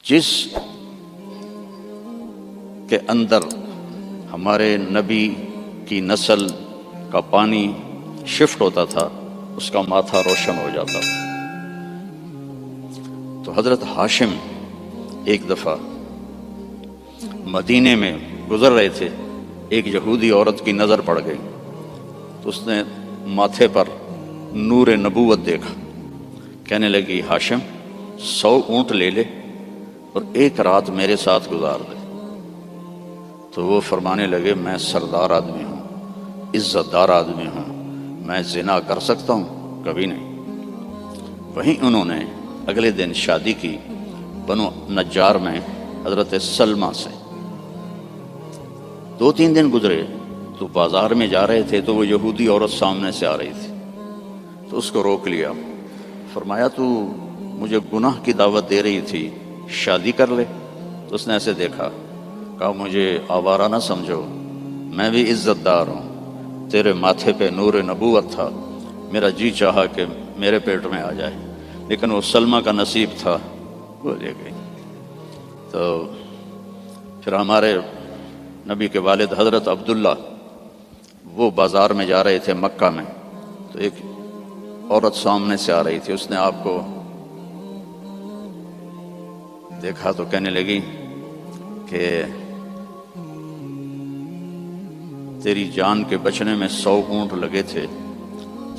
جس کے اندر ہمارے نبی کی نسل کا پانی شفٹ ہوتا تھا اس کا ماتھا روشن ہو جاتا تھا۔ تو حضرت ہاشم ایک دفعہ مدینے میں گزر رہے تھے، ایک یہودی عورت کی نظر پڑ گئی تو اس نے ماتھے پر نور نبوت دیکھا، کہنے لگی ہاشم 100 اونٹ لے لے اور ایک رات میرے ساتھ گزار دے۔ تو وہ فرمانے لگے میں سردار آدمی ہوں، عزت دار آدمی ہوں، میں زنا کر سکتا ہوں؟ کبھی نہیں۔ وہیں انہوں نے اگلے دن شادی کی بنو نجار میں حضرت سلمہ سے۔ 2-3 دن گزرے تو بازار میں جا رہے تھے تو وہ یہودی عورت سامنے سے آ رہی تھی، تو اس کو روک لیا، فرمایا تو مجھے گناہ کی دعوت دے رہی تھی، شادی کر لے۔ تو اس نے ایسے دیکھا، کہا مجھے آوارہ نہ سمجھو، میں بھی عزت دار ہوں، تیرے ماتھے پہ نور نبوت تھا، میرا جی چاہا کہ میرے پیٹ میں آ جائے، لیکن وہ سلمہ کا نصیب تھا، وہ لے گئی۔ تو پھر ہمارے نبی کے والد حضرت عبداللہ وہ بازار میں جا رہے تھے مکہ میں، تو ایک عورت سامنے سے آ رہی تھی، اس نے آپ کو دیکھا تو کہنے لگی کہ تیری جان کے بچنے میں 100 اونٹ لگے تھے،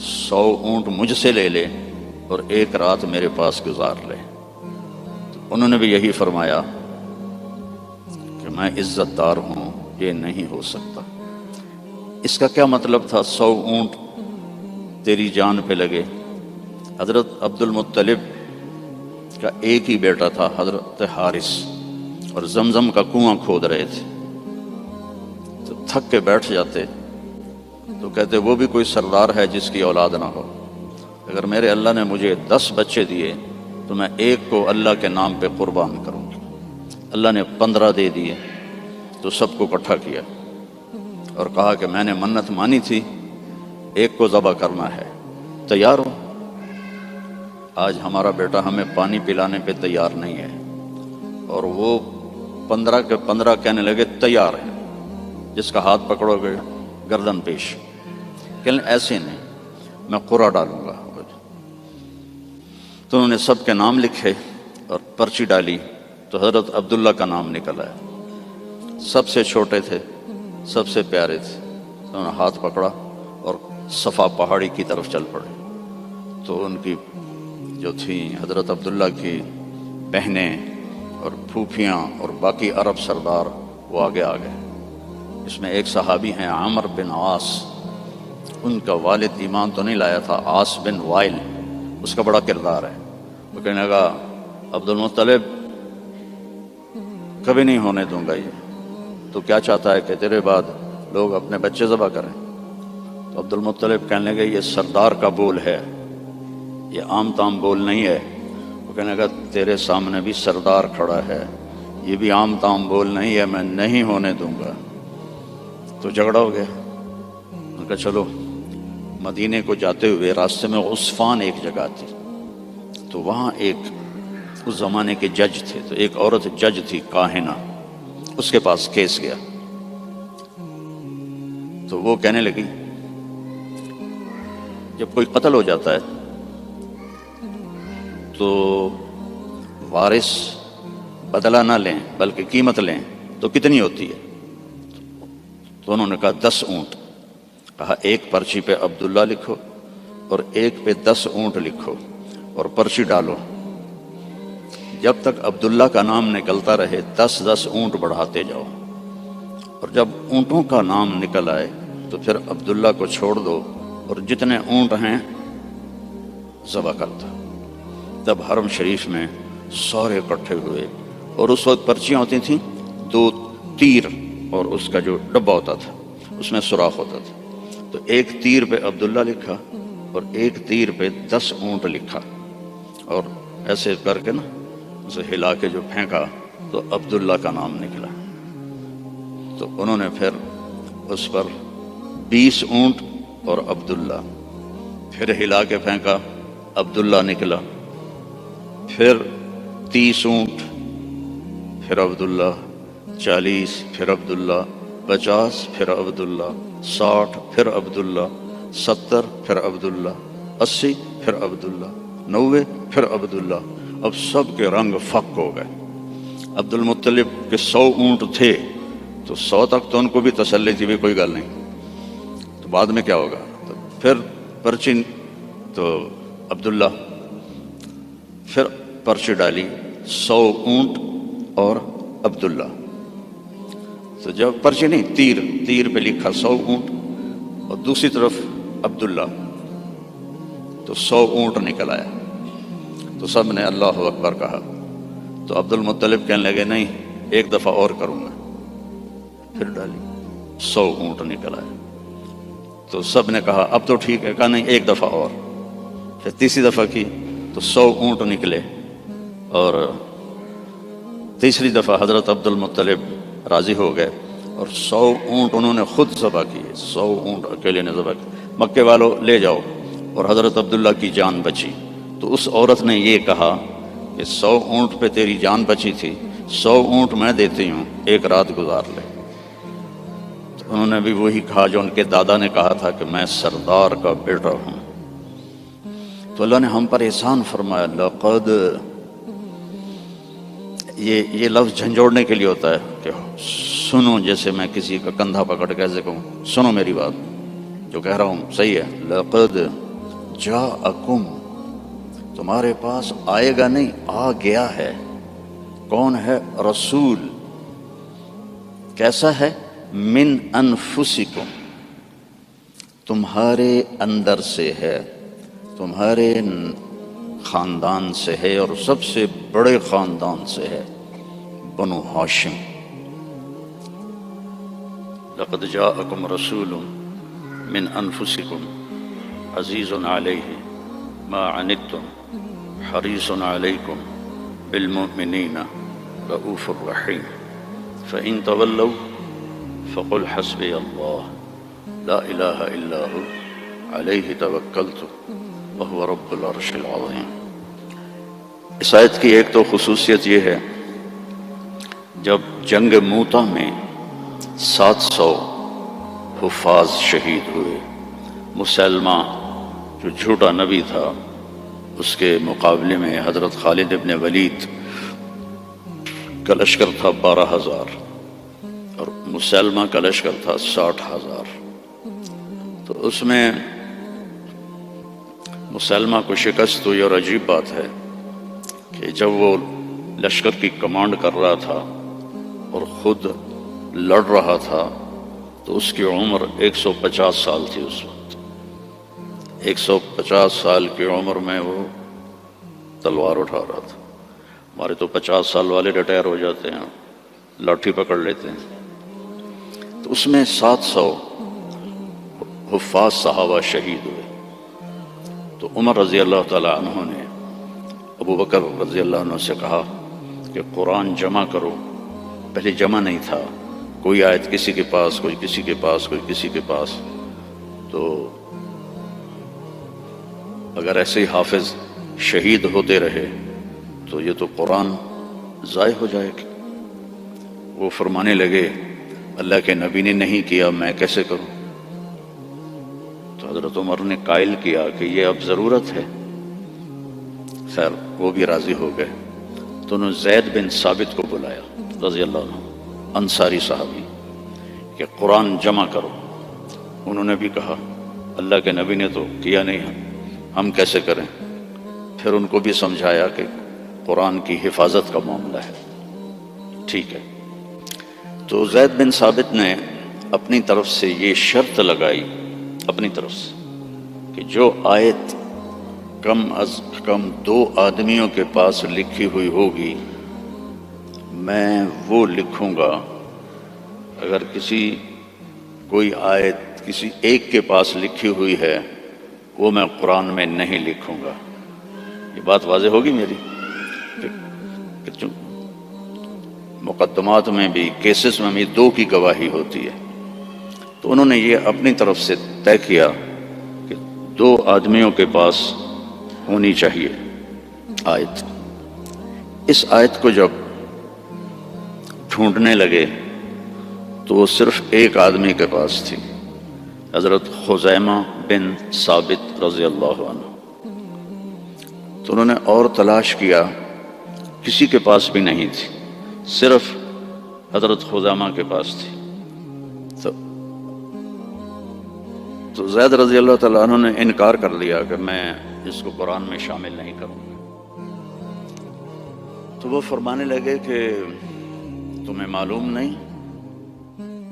100 اونٹ مجھ سے لے لے اور ایک رات میرے پاس گزار لے۔ تو انہوں نے بھی یہی فرمایا کہ میں عزت دار ہوں، یہ نہیں ہو سکتا۔ اس کا کیا مطلب تھا 100 اونٹ تیری جان پہ لگے؟ حضرت عبد المطلب کا ایک ہی بیٹا تھا حضرت حارث، اور زمزم کا کنواں کھود رہے تھے، تو تھک کے بیٹھ جاتے تو کہتے وہ بھی کوئی سردار ہے جس کی اولاد نہ ہو، اگر میرے اللہ نے مجھے 10 بچے دیے تو میں ایک کو اللہ کے نام پہ قربان کروں گا۔ اللہ نے 15 دے دیے تو سب کو اکٹھا کیا اور کہا کہ میں نے منت مانی تھی، ایک کو ذبح کرنا ہے، تیار ہو؟ آج ہمارا بیٹا ہمیں پانی پلانے پہ تیار نہیں ہے، اور وہ 15 کے 15 کہنے لگے تیار ہیں، جس کا ہاتھ پکڑو گے گردن پیش، کہنے ایسے نہیں، میں قرعہ ڈالوں گا۔ تو انہوں نے سب کے نام لکھے اور پرچی ڈالی تو حضرت عبداللہ کا نام نکل آیا، سب سے چھوٹے تھے، سب سے پیارے تھے۔ انہوں نے ہاتھ پکڑا اور صفا پہاڑی کی طرف چل پڑے۔ تو ان کی جو تھیں حضرت عبداللہ کی بہنیں اور پھوپھیاں اور باقی عرب سردار وہ آگے آ گئے۔ اس میں ایک صحابی ہیں عامر بن عاص، ان کا والد ایمان تو نہیں لایا تھا، عاص بن وائل، اس کا بڑا کردار ہے۔ وہ کہنے لگا عبد المطلب کبھی نہیں ہونے دوں گا، یہ تو کیا چاہتا ہے کہ تیرے بعد لوگ اپنے بچے ذبح کریں؟ تو عبد المطلب کہنے لگے یہ سردار کا بول ہے، یہ عام تام بول نہیں ہے۔ وہ کہنے لگا تیرے سامنے بھی سردار کھڑا ہے، یہ بھی عام تام بول نہیں ہے، میں نہیں ہونے دوں گا۔ تو جھگڑا ہو گیا۔ ان کا چلو، مدینے کو جاتے ہوئے راستے میں عصفان ایک جگہ تھی، تو وہاں ایک اس زمانے کے جج تھے، تو ایک عورت جج تھی کاہنہ، اس کے پاس کیس گیا۔ تو وہ کہنے لگی جب کوئی قتل ہو جاتا ہے تو وارث بدلہ نہ لیں بلکہ قیمت لیں تو کتنی ہوتی ہے؟ تو انہوں نے کہا 10 اونٹ۔ کہا ایک پرچی پہ عبداللہ لکھو اور ایک پہ 10 اونٹ لکھو اور پرچی ڈالو، جب تک عبداللہ کا نام نکلتا رہے 10 اونٹ بڑھاتے جاؤ، اور جب اونٹوں کا نام نکل آئے تو پھر عبداللہ کو چھوڑ دو اور جتنے اونٹ ہیں ذبح کرتا۔ تب حرم شریف میں سارے اکٹھے ہوئے، اور اس وقت پرچیاں ہوتی تھیں 2 تیر، اور اس کا جو ڈبہ ہوتا تھا اس میں سوراخ ہوتا تھا، تو ایک تیر پہ عبداللہ لکھا اور ایک تیر پہ 10 اونٹ لکھا، اور ایسے کر کے نا اسے ہلا کے جو پھینکا تو عبداللہ کا نام نکلا۔ تو انہوں نے پھر اس پر 20 اونٹ اور عبداللہ، پھر ہلا کے پھینکا، عبداللہ نکلا، پھر 30 اونٹ پھر عبداللہ، 40 پھر عبداللہ، 50 پھر عبداللہ، 60 پھر عبداللہ، 70 پھر عبداللہ، 80 پھر عبداللہ، 90 پھر عبداللہ۔ اب سب کے رنگ فک ہو گئے۔ عبد المطلب کے 100 اونٹ تھے تو 100 تک تو ان کو بھی تسلی تھی بھی کوئی گل نہیں، تو بعد میں کیا ہوگا؟ تو پھر پرچی تو عبداللہ، پھر پرچی ڈالی 100 اونٹ اور عبداللہ، تو جب پرچی نہیں، تیر پہ لکھا 100 اونٹ اور دوسری طرف عبداللہ، تو 100 اونٹ نکل آیا۔ تو سب نے اللہ اکبر کہا۔ تو عبد المطلب کہنے لگے نہیں، ایک دفعہ اور کروں گا، پھر ڈالی 100 اونٹ نکل آئے۔ تو سب نے کہا اب تو ٹھیک ہے، کہا نہیں ایک دفعہ اور، پھر تیسری دفعہ کی تو 100 اونٹ نکلے، اور تیسری دفعہ حضرت عبد المطلب راضی ہو گئے اور 100 اونٹ انہوں نے خود ذبح کیے، 100 اونٹ اکیلے نے ذبح کیے۔ مکے والوں لے جاؤ، اور حضرت عبداللہ کی جان بچی۔ تو اس عورت نے یہ کہا کہ 100 اونٹ پہ تیری جان بچی تھی، 100 اونٹ میں دیتی ہوں، ایک رات گزار لے۔ تو انہوں نے بھی وہی کہا جو ان کے دادا نے کہا تھا کہ میں سردار کا بیٹا ہوں۔ تو اللہ نے ہم پر احسان فرمایا، لقد، یہ لفظ جھنجھوڑنے کے لیے ہوتا ہے کہ سنو، جیسے میں کسی کا کندھا پکڑ کے ایسے کہوں سنو میری بات، جو کہہ رہا ہوں صحیح ہے۔ لقد جاءکم، تمہارے پاس آئے گا نہیں، آ گیا ہے۔ کون ہے؟ رسول۔ کیسا ہے؟ من انفسکم، تمہارے اندر سے ہے، تمہارے خاندان سے ہے، اور سب سے بڑے خاندان سے ہے، بنو ہاشم۔ لقد جاءکم رسول من انفسکم عزیز علیہ ما عنتم حریص علیکم بالمؤمنین رؤوف الرحیم فإن تولوا فقل حسبی اللہ لا الہ الا ہو علیہ توکلت وہو رب العرش العظیم۔ اس آیت کی ایک تو خصوصیت یہ ہے، جب جنگ موتا میں 700 حفاظ شہید ہوئے، مسلمہ جو جھوٹا نبی تھا اس کے مقابلے میں حضرت خالد ابن ولید کا لشکر تھا 12,000 اور مسلمہ کا لشکر تھا 60,000۔ تو اس میں مسلمہ کو شکست ہوئی، اور عجیب بات ہے کہ جب وہ لشکر کی کمانڈ کر رہا تھا اور خود لڑ رہا تھا تو اس کی عمر 150 سال تھی اس وقت۔ 150 سال کی عمر میں وہ تلوار اٹھا رہا تھا۔ ہمارے تو 50 سال والے ریٹائر ہو جاتے ہیں، لاٹھی پکڑ لیتے ہیں۔ تو اس میں 700 حفاظ صحابہ شہید ہوئے۔ تو عمر رضی اللہ تعالیٰ عنہ نے ابو بکر رضی اللہ عنہ سے کہا کہ قرآن جمع کرو۔ پہلے جمع نہیں تھا، کوئی آیت کسی کے پاس، کوئی کسی کے پاس، کوئی کسی کے پاس۔ تو اگر ایسے ہی حافظ شہید ہوتے رہے تو یہ تو قرآن ضائع ہو جائے گی۔ وہ فرمانے لگے اللہ کے نبی نے نہیں کیا، میں کیسے کروں؟ تو حضرت عمر نے قائل کیا کہ یہ اب ضرورت ہے۔ خیر وہ بھی راضی ہو گئے۔ تو انہوں نے زید بن ثابت کو بلایا رضی اللہ عنہ، انصاری صحابی، کہ قرآن جمع کرو۔ انہوں نے بھی کہا اللہ کے نبی نے تو کیا نہیں، ہم کیسے کریں؟ پھر ان کو بھی سمجھایا کہ قرآن کی حفاظت کا معاملہ ہے، ٹھیک ہے۔ تو زید بن ثابت نے اپنی طرف سے یہ شرط لگائی، اپنی طرف سے، کہ جو آیت کم از کم 2 آدمیوں کے پاس لکھی ہوئی ہوگی میں وہ لکھوں گا۔ اگر کوئی آیت کسی ایک کے پاس لکھی ہوئی ہے وہ میں قرآن میں نہیں لکھوں گا۔ یہ بات واضح ہوگی میری کہ مقدمات میں بھی، کیسز میں بھی 2 کی گواہی ہوتی ہے۔ تو انہوں نے یہ اپنی طرف سے طے کیا کہ 2 آدمیوں کے پاس ہونی چاہیے آیت۔ اس آیت کو جب ڈھونڈنے لگے تو وہ صرف ایک آدمی کے پاس تھی، حضرت خزیمہ بن ثابت رضی اللہ عنہ۔ تو انہوں نے اور تلاش کیا، کسی کے پاس بھی نہیں تھی، صرف حضرت خزیمہ کے پاس تھی۔ تو زید رضی اللہ تعالیٰ عنہ نے انکار کر لیا کہ میں اس کو قرآن میں شامل نہیں کروں گا۔ تو وہ فرمانے لگے کہ تمہیں معلوم نہیں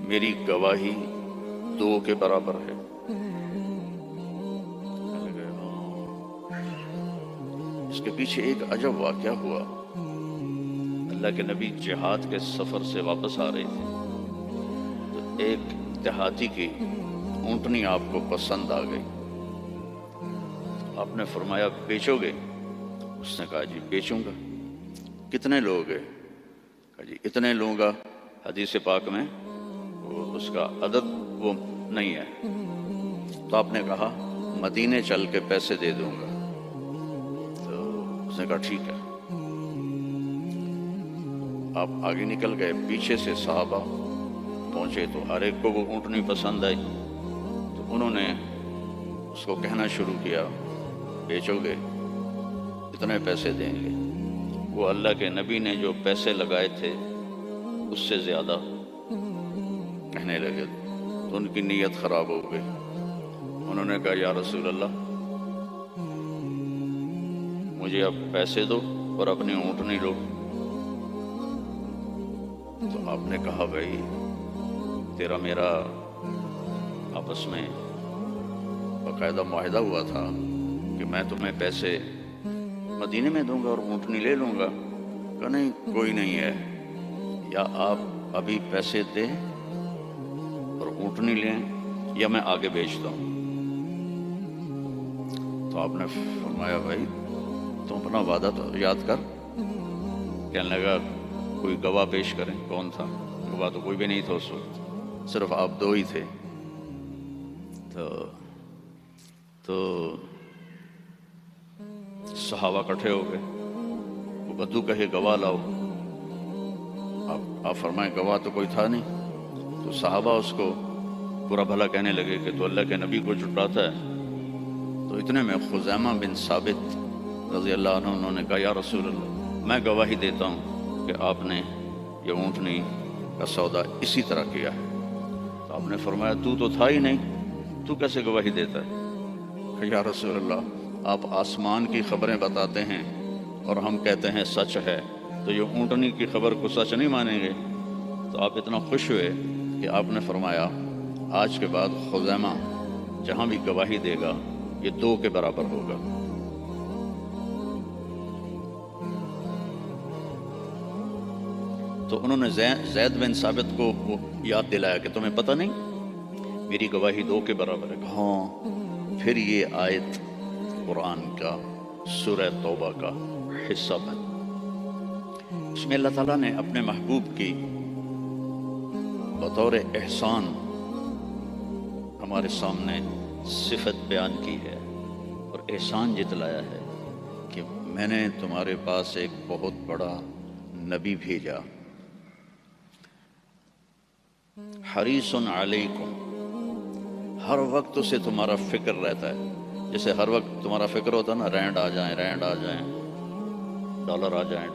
میری گواہی 2 کے برابر ہے۔ اس کے پیچھے ایک عجب واقعہ ہوا۔ اللہ کے نبی جہاد کے سفر سے واپس آ رہے تھے تو ایک دیہاتی کی اونٹنی آپ کو پسند آ گئی۔ آپ نے فرمایا بیچو گے؟ اس نے کہا جی بیچوں گا۔ کتنے لوگ ہیں؟ کہا جی اتنے لوں گا۔ حدیث پاک میں اس کا عدد وہ نہیں ہے۔ تو آپ نے کہا مدینے چل کے پیسے دے دوں گا۔ تو اس نے کہا ٹھیک ہے۔ آپ آگے نکل گئے، پیچھے سے صحابہ پہنچے تو ہر ایک کو وہ اونٹنی پسند آئی۔ تو انہوں نے اس کو کہنا شروع کیا بیچو گے؟ اتنے پیسے دیں گے۔ وہ اللہ کے نبی نے جو پیسے لگائے تھے اس سے زیادہ کہنے لگے تو ان کی نیت خراب ہو گئی۔ انہوں نے کہا یا رسول اللہ مجھے اب پیسے دو اور اپنی اونٹنی لو۔ تو آپ نے کہا بھائی تیرا میرا آپس میں باقاعدہ معاہدہ ہوا تھا کہ میں تمہیں پیسے مدینے میں دوں گا اور اونٹنی لے لوں گا۔ کہا نہیں کوئی نہیں ہے، یا آپ ابھی پیسے دیں اور اونٹنی لیں یا میں آگے بیچتا ہوں۔ تو آپ نے فرمایا بھائی تم اپنا وعدہ تو یاد کر۔ کہنے لگا کوئی گواہ پیش کریں۔ کون تھا گواہ؟ تو کوئی بھی نہیں تھا اس وقت، صرف آپ 2 ہی تھے۔ تو صحابہ اکٹھے ہو گئے، وہ بدو کہے گواہ لاؤ۔ آپ فرمائیں گواہ تو کوئی تھا نہیں۔ تو صحابہ اس کو برا بھلا کہنے لگے کہ تو اللہ کے نبی کو جھٹلاتا ہے۔ تو اتنے میں خزیمہ بن ثابت رضی اللہ عنہ انہوں نے کہا یا رسول اللہ میں گواہی دیتا ہوں کہ آپ نے یہ اونٹنی کا سودا اسی طرح کیا ہے۔ تو آپ نے فرمایا تو تھا ہی نہیں، تو کیسے گواہی دیتا ہے؟ کہ یا رسول اللہ آپ آسمان کی خبریں بتاتے ہیں اور ہم کہتے ہیں سچ ہے، تو یہ اونٹنی کی خبر کو سچ نہیں مانیں گے؟ تو آپ اتنا خوش ہوئے کہ آپ نے فرمایا آج کے بعد خزیمہ جہاں بھی گواہی دے گا یہ 2 کے برابر ہوگا۔ تو انہوں نے زید بن ثابت کو یاد دلایا کہ تمہیں پتہ نہیں میری گواہی 2 کے برابر ہے۔ ہاں۔ پھر یہ آیت قرآن کا سورہ توبہ کا حصہ بن، اس میں اللہ تعالیٰ نے اپنے محبوب کی بطور احسان ہمارے سامنے صفت بیان کی ہے اور احسان جتلایا ہے کہ میں نے تمہارے پاس ایک بہت بڑا نبی بھیجا، حریص علیکم، ہر وقت اسے تمہارا فکر رہتا ہے۔ جیسے ہر وقت تمہارا فکر ہوتا ہے نا رینڈ آ جائیں، ڈالر آ جائیں،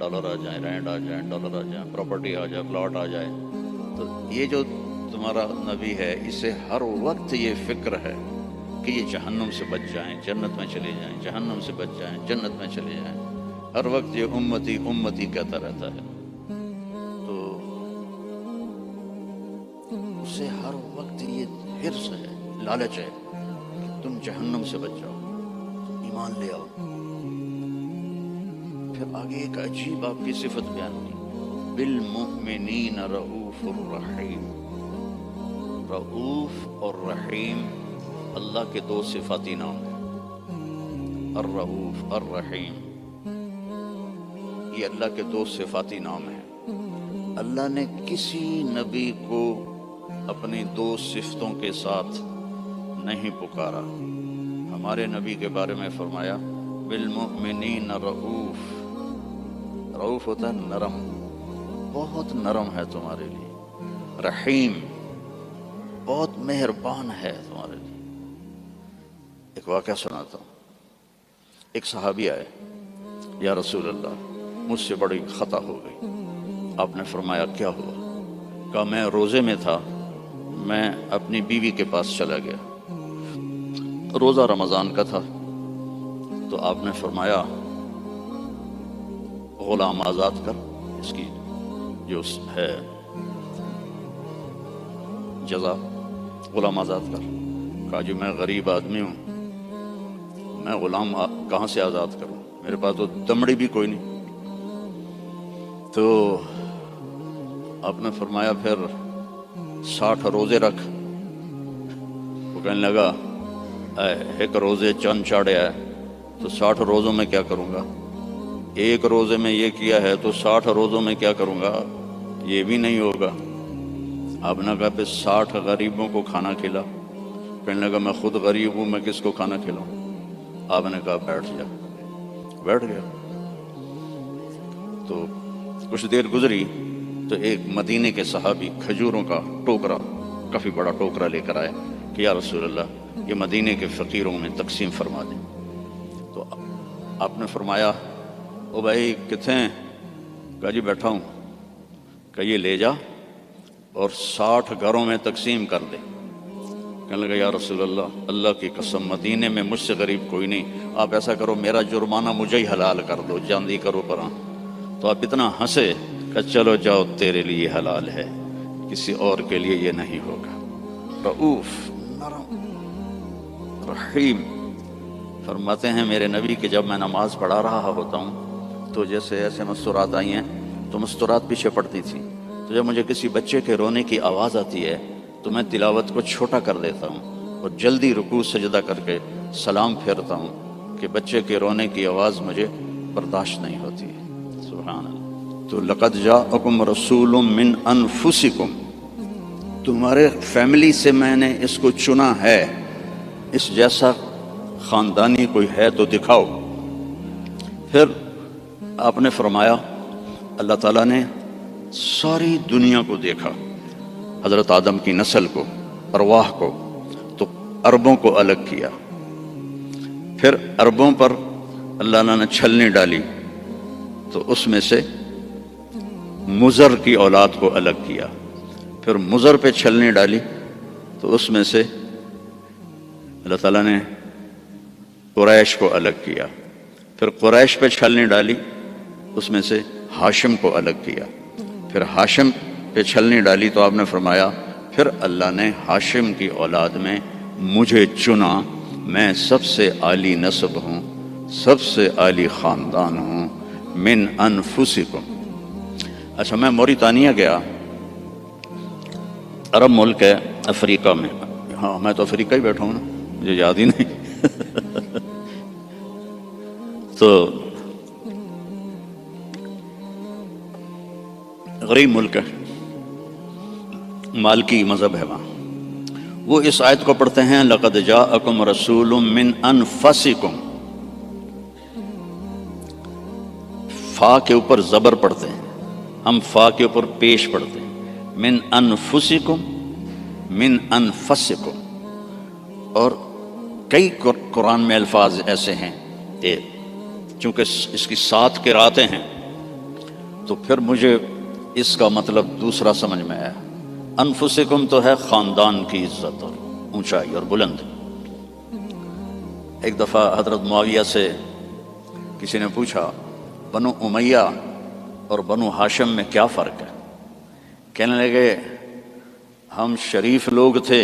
رینڈ آ جائیں، ڈالر آ جائیں، پراپرٹی آ جائے، پلاٹ آ جائے۔ تو یہ جو تمہارا نبی ہے اسے ہر وقت یہ فکر ہے کہ یہ جہنم سے بچ جائیں، جنت میں چلے جائیں، جہنم سے بچ جائیں، جنت میں چلے جائیں۔ ہر وقت یہ امتی امتی کہتا رہتا ہے۔ تو اسے ہر وقت یہ حرص ہے، لالچ ہے کہ تم جہنم سے بچ جاؤ، ایمان لے آؤ۔ پھر آگے ایک عجیب آپ کی صفت بیان کی، بالمؤمنین رؤوف الرحیم۔ رؤوف اور رحیم اللہ کے 2 صفاتی نام ہیں، الرؤوف الرحیم، یہ اللہ کے 2 صفاتی نام ہیں۔ اللہ نے کسی نبی کو اپنی 2 صفتوں کے ساتھ نہیں پکارا۔ ہمارے نبی کے بارے میں فرمایا بالمؤمنین رؤوف، رؤوف ہوتا ہے نرم، بہت نرم ہے تمہارے لیے، رحیم بہت مہربان ہے تمہارے لیے۔ ایک واقعہ سناتا ہوں۔ ایک صحابی آئے، یا رسول اللہ مجھ سے بڑی خطا ہو گئی۔ آپ نے فرمایا کیا ہوا؟ کہا میں روزے میں تھا، میں اپنی بیوی کے پاس چلا گیا، روزہ رمضان کا تھا، تو آپ نے فرمایا غلام آزاد کر، اس کی جو ہے جزا غلام آزاد کر۔ کہا جی میں غریب آدمی ہوں، میں غلام کہاں سے آزاد کروں، میرے پاس تو دمڑی بھی کوئی نہیں۔ تو آپ نے فرمایا پھر 60 روزے رکھ۔ وہ کہنے لگا ایک روزے چند چاڑے ہے تو 60 روزوں میں کیا کروں گا، ایک روزے میں یہ کیا ہے تو 60 روزوں میں کیا کروں گا، یہ بھی نہیں ہوگا۔ آپ نے کہا پھر 60 غریبوں کو کھانا کھلا۔ کہنے لگا میں خود غریب ہوں، میں کس کو کھانا کھلاؤں؟ آپ نے کہا بیٹھ جا۔ بیٹھ گیا۔ تو کچھ دیر گزری تو ایک مدینے کے صحابی کھجوروں کا ٹوکرا، کافی بڑا ٹوکرا لے کر آئے کہ یا رسول اللہ یہ مدینے کے فقیروں میں تقسیم فرما دیں۔ تو آپ نے فرمایا او بھائی کتنے ہیں؟ کہا جی بیٹھا ہوں۔ کہ یہ لے جا اور 60 گھروں میں تقسیم کر دے۔ کہنے لگا یا رسول اللہ اللہ کی قسم مدینے میں مجھ سے غریب کوئی نہیں، آپ ایسا کرو میرا جرمانہ مجھے ہی حلال کر دو، جاندی کرو پراں۔ تو آپ اتنا ہنسے کہ چلو جاؤ تیرے لیے حلال ہے، کسی اور کے لیے یہ نہیں ہوگا۔ رؤوف، نرم، رحیم۔ فرماتے ہیں میرے نبی کہ جب میں نماز پڑھا رہا ہوتا ہوں تو جیسے ایسے مستورات آئی ہیں تو مستورات پیچھے پڑتی تھی، تو جب مجھے کسی بچے کے رونے کی آواز آتی ہے تو میں تلاوت کو چھوٹا کر دیتا ہوں اور جلدی رکوع سجدہ کر کے سلام پھیرتا ہوں کہ بچے کے رونے کی آواز مجھے برداشت نہیں ہوتی ہے۔ سبحان اللہ۔ تو لقد جاءکم رسول من انفسکم، تمہارے فیملی سے میں نے اس کو چنا ہے، اس جیسا خاندانی کوئی ہے تو دکھاؤ۔ پھر آپ نے فرمایا اللہ تعالیٰ نے ساری دنیا کو دیکھا، حضرت آدم کی نسل کو، ارواح کو، تو عربوں کو الگ کیا۔ پھر عربوں پر اللہ نے چھلنی ڈالی تو اس میں سے مضر کی اولاد کو الگ کیا۔ پھر مضر پہ چھلنی ڈالی تو اس میں سے اللہ تعالیٰ نے قریش کو الگ کیا۔ پھر قریش پہ چھلنی ڈالی، اس میں سے ہاشم کو الگ کیا۔ پھر ہاشم پہ چھلنی ڈالی تو آپ نے فرمایا پھر اللہ نے ہاشم کی اولاد میں مجھے چنا، میں سب سے عالی نسب ہوں، سب سے عالی خاندان ہوں، من انفسکم۔ اچھا میں موریتانیہ گیا، عرب ملک ہے افریقہ میں، ہاں میں تو افریقہ ہی بیٹھا ہوں نا، مجھے یاد ہی نہیں تو غریب ملک ہے، مالکی مذہب ہے وہاں۔ وہ اس آیت کو پڑھتے ہیں لقد جاءکم رسول من انفسکم، فا کے اوپر زبر پڑھتے ہیں، ہم فا کے اوپر پیش پڑھتے ہیں، من انفسکم، من انفسکم۔ اور کئی قرآن میں الفاظ ایسے ہیں کہ چونکہ اس کی 7 قراتیں ہیں تو پھر مجھے اس کا مطلب دوسرا سمجھ میں آیا۔ انفسکم تو ہے خاندان کی عزت اور اونچائی اور بلند۔ ایک دفعہ حضرت معاویہ سے کسی نے پوچھا بنو امیہ اور بنو ہاشم میں کیا فرق ہے؟ کہنے لگے ہم شریف لوگ تھے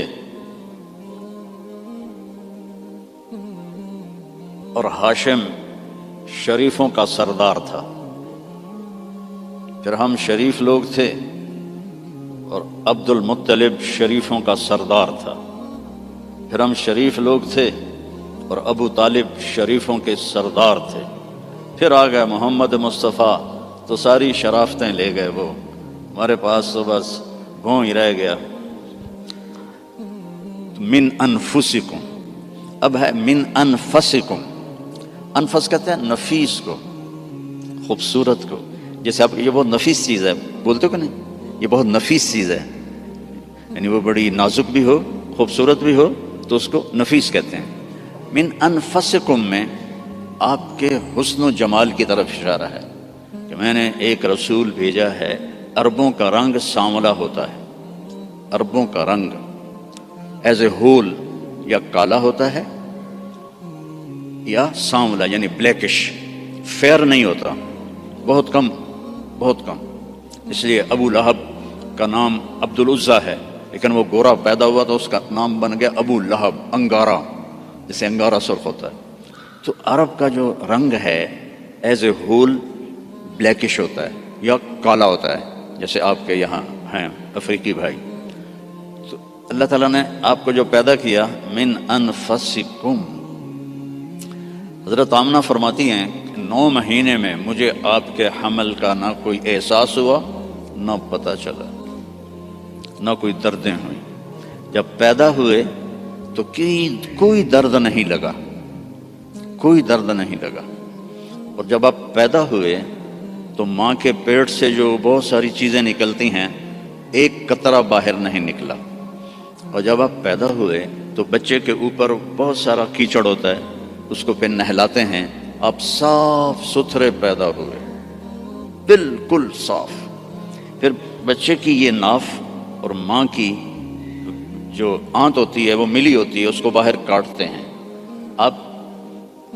اور ہاشم شریفوں کا سردار تھا۔ پھر ہم شریف لوگ تھے اور عبد المطلب شریفوں کا سردار تھا۔ پھر ہم شریف لوگ تھے اور ابو طالب شریفوں کے سردار تھے۔ پھر آ گئے محمد مصطفیٰ تو ساری شرافتیں لے گئے وہ، ہمارے پاس تو بس گھوں ہی رہ گیا۔ من انفسکم، اب ہے من انفسکم۔ انفس کہتے ہیں نفیس کو، خوبصورت کو، جیسے آپ یہ بہت نفیس چیز ہے، بولتے ہو کہ نہیں، یہ بہت نفیس چیز ہے، یعنی وہ بڑی نازک بھی ہو، خوبصورت بھی ہو، تو اس کو نفیس کہتے ہیں۔ من انفسکم میں آپ کے حسن و جمال کی طرف اشارہ ہے کہ میں نے ایک رسول بھیجا ہے، عربوں کا رنگ سانولا ہوتا ہے، عربوں کا رنگ ایز اے ہول یا کالا ہوتا ہے یا سانولا یعنی بلیکش، فیئر نہیں ہوتا، بہت کم، بہت کم۔ اس لیے ابو لہب کا نام عبد العزیٰ ہے، لیکن وہ گورا پیدا ہوا تو اس کا نام بن گیا ابو لہب، انگارا، جسے انگارا سرخ ہوتا ہے۔ تو عرب کا جو رنگ ہے ایز اے ہول بلیکش ہوتا ہے یا کالا ہوتا ہے، جیسے آپ کے یہاں ہیں افریقی بھائی۔ تو اللہ تعالیٰ نے آپ کو جو پیدا کیا، من انفسکم، حضرت آمنہ فرماتی ہیں کہ 9 مہینے میں مجھے آپ کے حمل کا نہ کوئی احساس ہوا، نہ پتہ چلا، نہ کوئی دردیں ہوئیں۔ جب پیدا ہوئے تو کوئی درد نہیں لگا، کوئی درد نہیں لگا۔ اور جب آپ پیدا ہوئے تو ماں کے پیٹ سے جو بہت ساری چیزیں نکلتی ہیں، ایک قطرہ باہر نہیں نکلا۔ اور جب آپ پیدا ہوئے تو بچے کے اوپر بہت سارا کیچڑ ہوتا ہے، اس کو پھر نہلاتے ہیں، آپ صاف ستھرے پیدا ہوئے، بالکل صاف۔ پھر بچے کی یہ ناف اور ماں کی جو آنت ہوتی ہے وہ ملی ہوتی ہے، اس کو باہر کاٹتے ہیں۔ آپ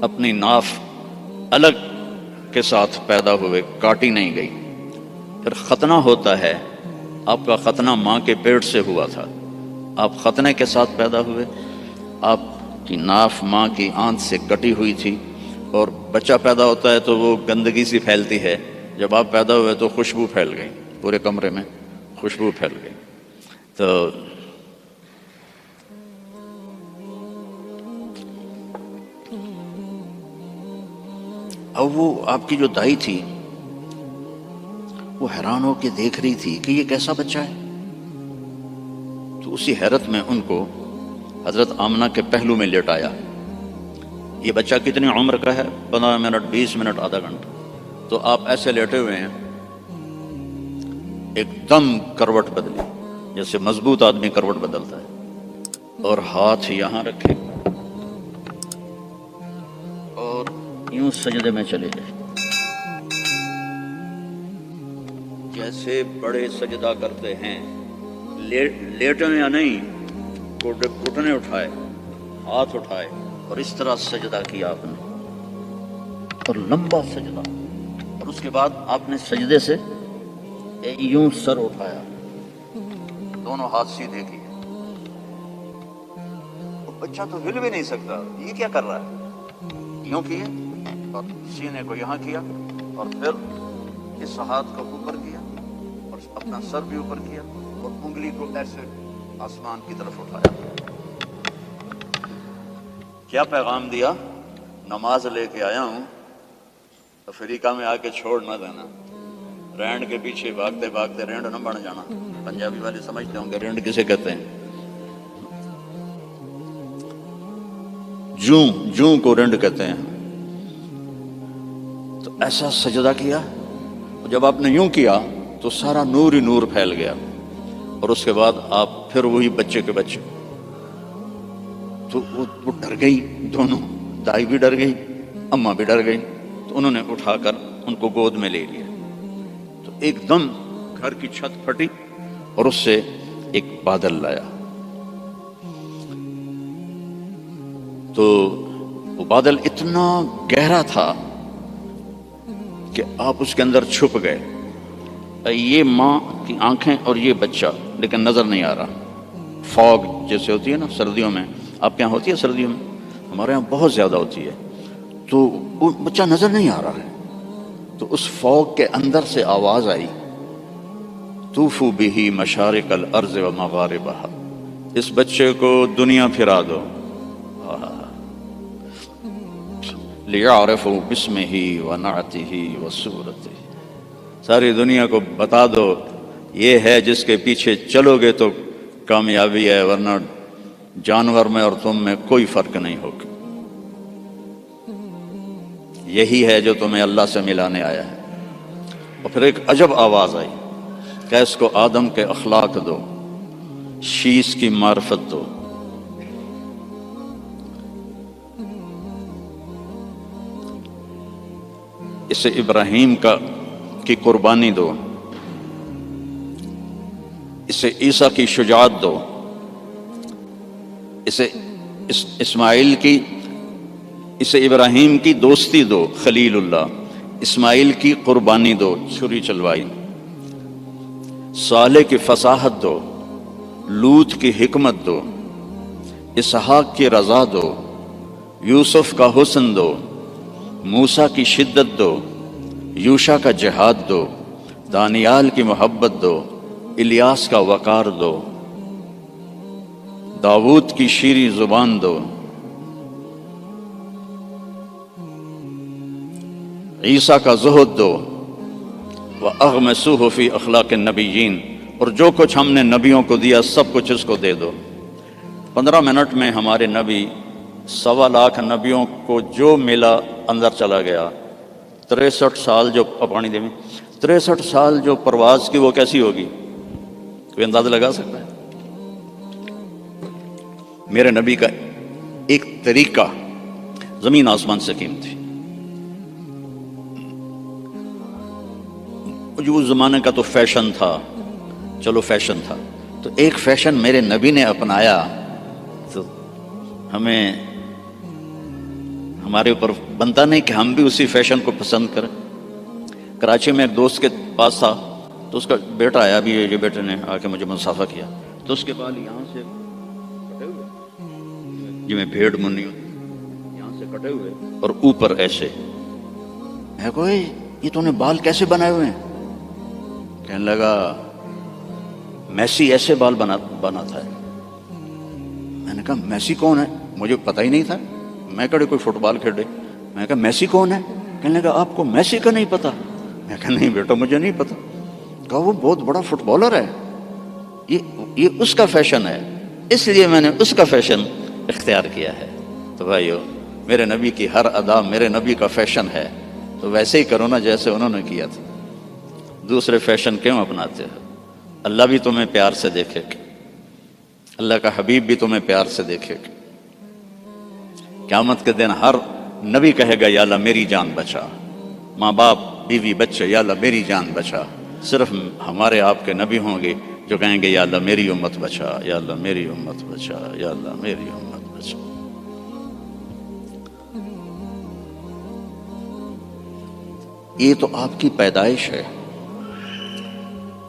اپنی ناف الگ کے ساتھ پیدا ہوئے، کاٹی نہیں گئی۔ پھر ختنہ ہوتا ہے، آپ کا ختنہ ماں کے پیٹ سے ہوا تھا، آپ ختنے کے ساتھ پیدا ہوئے، آپ کی ناف ماں کی آنت سے کٹی ہوئی تھی، اور بچہ پیدا ہوتا ہے تو وہ گندگی سی پھیلتی ہے، جب آپ پیدا ہوئے تو خوشبو پھیل گئی، پورے کمرے میں خوشبو پھیل گئی۔ تو اب وہ آپ کی جو دائی تھی وہ حیران ہو کے دیکھ رہی تھی کہ یہ کیسا بچہ ہے۔ تو اسی حیرت میں ان کو حضرت آمنہ کے پہلو میں لیٹایا۔ یہ بچہ کتنی عمر کا ہے؟ 15 منٹ، 20 منٹ، آدھا گھنٹہ۔ تو آپ ایسے لیٹے ہوئے ہیں، ایک دم کروٹ بدلی، جیسے مضبوط آدمی کروٹ بدلتا ہے، اور ہاتھ یہاں رکھے اور یوں سجدے میں چلے گئے، جیسے بڑے سجدہ کرتے ہیں، لیٹے یا نہیں، گھٹنے اٹھائے، ہاتھ اٹھائے، اور اس طرح سجدہ کیا آپ نے، اور لمبا سجدہ۔ اور اس کے بعد آپ نے سجدے سے یوں سر اٹھایا، دونوں ہاتھ سیدھے کیے۔ بچہ تو ہل بھی نہیں سکتا، یہ کیا کر رہا ہے؟ یوں کیے اور سینے کو یہاں کیا، اور پھر اس ہاتھ کو اوپر کیا اور اپنا سر بھی اوپر کیا، اور انگلی کو ایسے آسمان کی طرف اٹھایا۔ کیا پیغام دیا؟ نماز لے کے آیا ہوں، افریقہ میں آ کے چھوڑ نہ دینا، رینڈ کے پیچھے بھاگتے بھاگتے رینڈ نہ بن جانا۔ پنجابی والے سمجھتے ہوں گے رینڈ کسے کہتے ہیں، جوں کو رینڈ کہتے ہیں۔ تو ایسا سجدہ کیا، جب آپ نے یوں کیا تو سارا نور ہی نور پھیل گیا، اور اس کے بعد آپ پھر وہی بچے کے بچے۔ تو وہ ڈر گئی، دونوں، دائی بھی ڈر گئی، اماں بھی ڈر گئی۔ تو انہوں نے اٹھا کر ان کو گود میں لے لیا۔ تو ایک دم گھر کی چھت پھٹی اور اس سے ایک بادل لایا۔ تو وہ بادل اتنا گہرا تھا کہ آپ اس کے اندر چھپ گئے، یہ ماں کی آنکھیں اور یہ بچہ، لیکن نظر نہیں آ رہا۔ فوگ جیسے ہوتی ہے نا سردیوں میں، آپ کے یہاں ہوتی ہے سردیوں میں، ہمارے یہاں بہت زیادہ ہوتی ہے، تو وہ بچہ نظر نہیں آ رہا ہے۔ تو اس فوگ کے اندر سے آواز آئی، طوفوا بہ مشارق الارض و مغاربہا، اس بچے کو دنیا پھرا دو، لیعرفوا باسمہ ونعتہ وصورتہ، ساری دنیا کو بتا دو یہ ہے جس کے پیچھے چلو گے تو کامیابی ہے، ورنہ جانور میں اور تم میں کوئی فرق نہیں ہوگا، یہی ہے جو تمہیں اللہ سے ملانے آیا ہے۔ اور پھر ایک عجب آواز آئی کہ اس کو آدم کے اخلاق دو، شیش کی معرفت دو۔ اسے ابراہیم کی قربانی دو، اسے عیسیٰ کی شجاعت دو، اسے اسے ابراہیم کی دوستی دو، خلیل اللہ، اسماعیل کی قربانی دو، چھری چلوائی، صالح کی فصاحت دو، لوط کی حکمت دو، اسحاق کی رضا دو، یوسف کا حسن دو، موسیٰ کی شدت دو، یوشع کا جہاد دو، دانیال کی محبت دو، الیاس کا وقار دو، داؤد کی شیریں زبان دو، عیسیٰ کا زہد دو، وَأَغْمَسُوهُ فِي أَخْلَاقِ النَّبِيِّينَ، اور جو کچھ ہم نے نبیوں کو دیا سب کچھ اس کو دے دو۔ 15 منٹ میں ہمارے نبی 1.25 لاکھ نبیوں کو جو ملا اندر چلا گیا۔ 63 سال جو پانی دے میں 63 سال جو پرواز کی وہ کیسی ہوگی؟ کوئی اندازہ لگا سکتا ہے؟ میرے نبی کا ایک طریقہ زمین آسمان سے قیمتی، جو اس زمانے کا تو فیشن تھا، چلو فیشن تھا، تو ایک فیشن میرے نبی نے اپنایا تو ہمیں ہمارے اوپر بنتا نہیں کہ ہم بھی اسی فیشن کو پسند کریں۔ کراچی میں ایک دوست کے پاس تھا تو اس کا بیٹا آیا، بھی یہ بیٹے نے آ کے مجھے مصافحہ کیا، تو اس کے بال یہاں سے کٹے ہوئے، جی میں بھیڑ منی ہوتی، یہاں سے کٹے ہوئے اور اوپر ایسے۔ میں کہا یہ تو نے بال کیسے بنائے ہوئے ہیں؟ کہنے لگا میسی ایسے بال بناتا ہے۔ میں نے کہا میسی کون ہے؟ مجھے پتہ ہی نہیں تھا، میں کہا کوئی فٹ بال کھیلے۔ میں نے کہا میسی کون ہے؟ کہنے لگا آپ کو میسی کا نہیں پتا؟ میں کہا نہیں بیٹا مجھے نہیں پتا۔ کہا وہ بہت بڑا فٹ بالر ہے، یہ اس کا فیشن ہے، اس لیے میں نے اس کا فیشن اختیار کیا ہے۔ تو بھائیو، میرے نبی کی ہر ادا میرے نبی کا فیشن ہے، تو ویسے ہی کرو نا جیسے انہوں نے کیا تھا۔ دوسرے فیشن کیوں اپناتے ہو؟ اللہ بھی تمہیں پیار سے دیکھے گا، اللہ کا حبیب بھی تمہیں پیار سے دیکھے گا۔ قیامت کے دن ہر نبی کہے گا یا اللہ میری جان بچا، ماں باپ بیوی بچے یا اللہ میری جان بچا۔ صرف ہمارے آپ کے نبی ہوں گے جو کہیں گے یا اللہ میری امت بچا، یا اللہ میری امت بچا، یا اللہ میری امت بچا۔ یہ تو آپ کی پیدائش ہے۔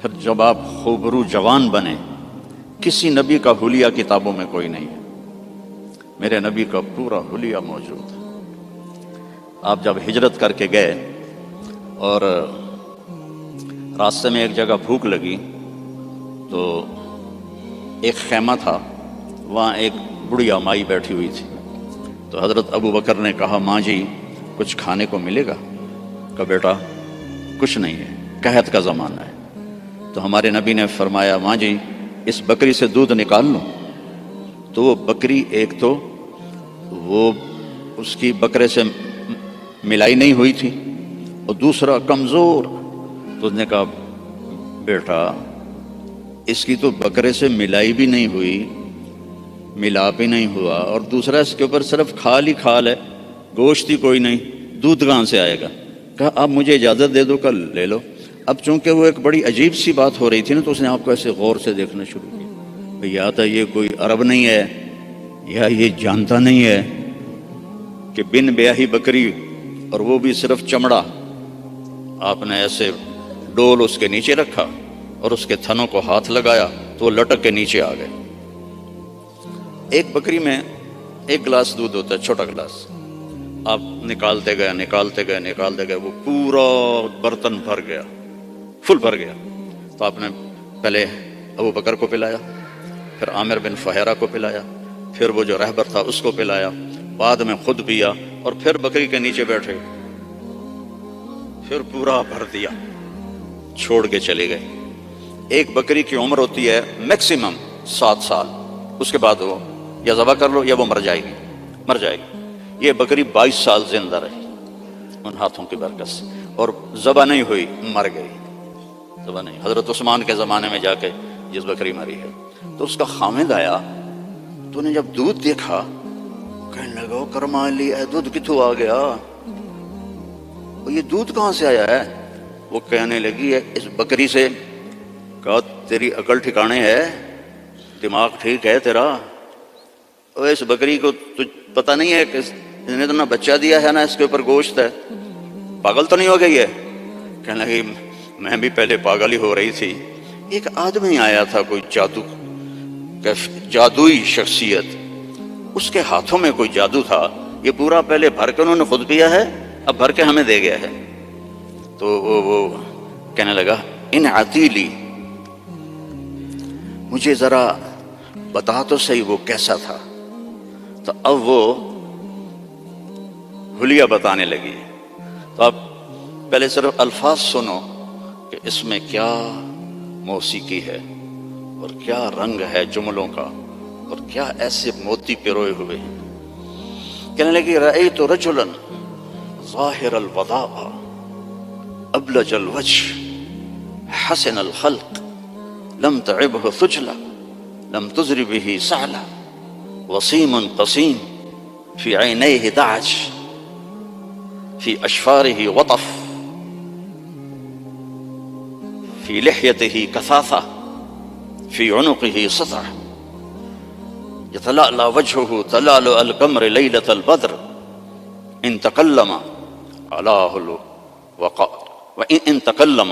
پھر جب آپ خوبرو جوان بنے، کسی نبی کا حلیہ کتابوں میں کوئی نہیں ہے، میرے نبی کا پورا حلیہ موجود ہے۔ آپ جب ہجرت کر کے گئے اور راستے میں ایک جگہ بھوک لگی تو ایک خیمہ تھا، وہاں ایک بڑھیا مائی بیٹھی ہوئی تھی، تو حضرت ابو بکر نے کہا ماں جی کچھ کھانے کو ملے گا؟ کہا بیٹا کچھ نہیں ہے، قحط کا زمانہ ہے۔ تو ہمارے نبی نے فرمایا ماں جی اس بکری سے دودھ نکال لو۔ تو وہ بکری ایک تو وہ اس کی بکرے سے ملائی نہیں ہوئی تھی، اور دوسرا کمزور۔ تو اس نے کہا بیٹا اس کی تو بکرے سے ملائی بھی نہیں ہوئی، ملاپ ہی نہیں ہوا، اور دوسرا اس کے اوپر صرف کھال ہی کھال ہے، گوشت ہی کوئی نہیں، دودھ کہاں سے آئے گا؟ کہا اب مجھے اجازت دے دو، کل لے لو۔ اب چونکہ وہ ایک بڑی عجیب سی بات ہو رہی تھی نا، تو اس نے آپ کو ایسے غور سے دیکھنا شروع کیا، یا تو یہ کوئی عرب نہیں ہے، یا یہ جانتا نہیں ہے کہ بن بیاہی بکری، اور وہ بھی صرف چمڑا، آپ نے ایسے ڈول اس کے نیچے رکھا اور اس کے تھنوں کو ہاتھ لگایا تو وہ لٹک کے نیچے آ گئے۔ ایک بکری میں 1 گلاس دودھ ہوتا ہے، چھوٹا گلاس، آپ نکالتے گئے، وہ پورا برتن بھر گیا، فل بھر گیا۔ تو آپ نے پہلے ابو بکر کو پلایا، پھر عامر بن فہیرہ کو پلایا، پھر وہ جو رہبر تھا اس کو پلایا، بعد میں خود پیا، اور پھر بکری کے نیچے بیٹھے، پھر پورا بھر دیا، چھوڑ کے چلے گئے۔ ایک بکری کی عمر ہوتی ہے میکسیمم 7 سال، اس کے بعد وہ یا ذبح کر لو یا وہ مر جائے گی۔ یہ بکری 22 سال زندہ رہی ان ہاتھوں کی برکت سے، اور ذبح نہیں ہوئی، مر گئی، ذبح نہیں۔ حضرت عثمان کے زمانے میں جا کے جس بکری مری ہے، تو اس کا خامد آیا، تو نے جب دودھ دیکھا کہنے لگا کرما لی اے دودھ کتوں آ گیا، یہ دودھ کہاں سے آیا ہے؟ وہ کہنے لگی ہے اس بکری سے۔ کہا تیری عقل ٹھکانے ہے، دماغ ٹھیک ہے تیرا؟ اور اس بکری کو تجھ پتہ نہیں ہے کہ اس نے تو نہ بچہ دیا ہے نہ اس کے اوپر گوشت ہے، پاگل تو نہیں ہو گئی ہے؟ کہنے لگی میں بھی پہلے پاگل ہی ہو رہی تھی۔ ایک آدمی آیا تھا، کوئی جادوئی شخصیت، اس کے ہاتھوں میں کوئی جادو تھا، یہ پورا پہلے بھر کے انہوں نے خود پیا ہے، اب بھر کے ہمیں دے گیا ہے۔ تو وہ کہنے لگا ان عتیلی، مجھے ذرا بتا تو صحیح وہ کیسا تھا۔ تو اب وہ حلیہ بتانے لگی۔ تو اب پہلے صرف الفاظ سنو کہ اس میں کیا موسیقی ہے اور کیا رنگ ہے جملوں کا اور کیا ایسے موتی پروئے ہوئے ہیں۔ کہنے لگی رأیت رجلا ظاہر الوضاء ابلج الوجه حسن الخلق لم تعبه ثجلة لم تزر به سعلة وسيم قصيم في عينيه دعج في أشفاره وطف في لحيته كثافة في عنقه سطع يتلألأ وجهه تلألؤ القمر ليلة البدر إن تكلم علاه الوقار وإن تكلم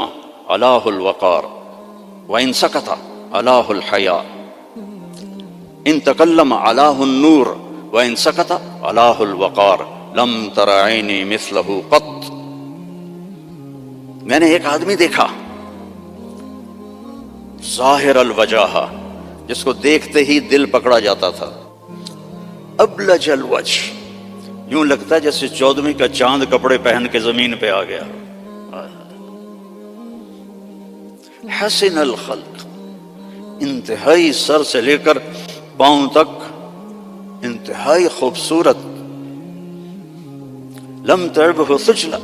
علاه الوقار وإن سكت علاه الحياء إن تكلم علاه النور وإن سكت علاه الوقار لم تر عيني مثله قط۔ میں نے ایک آدمی دیکھا ظاہر الوجہ، جس کو دیکھتے ہی دل پکڑا جاتا تھا، ابلج الوجہ، یوں لگتا ہے جیسے 14ویں کا چاند کپڑے پہن کے زمین پہ آ گیا، حسن الخلق، انتہائی سر سے لے کر پاؤں تک انتہائی خوبصورت، لم تعبہ ثجلہ،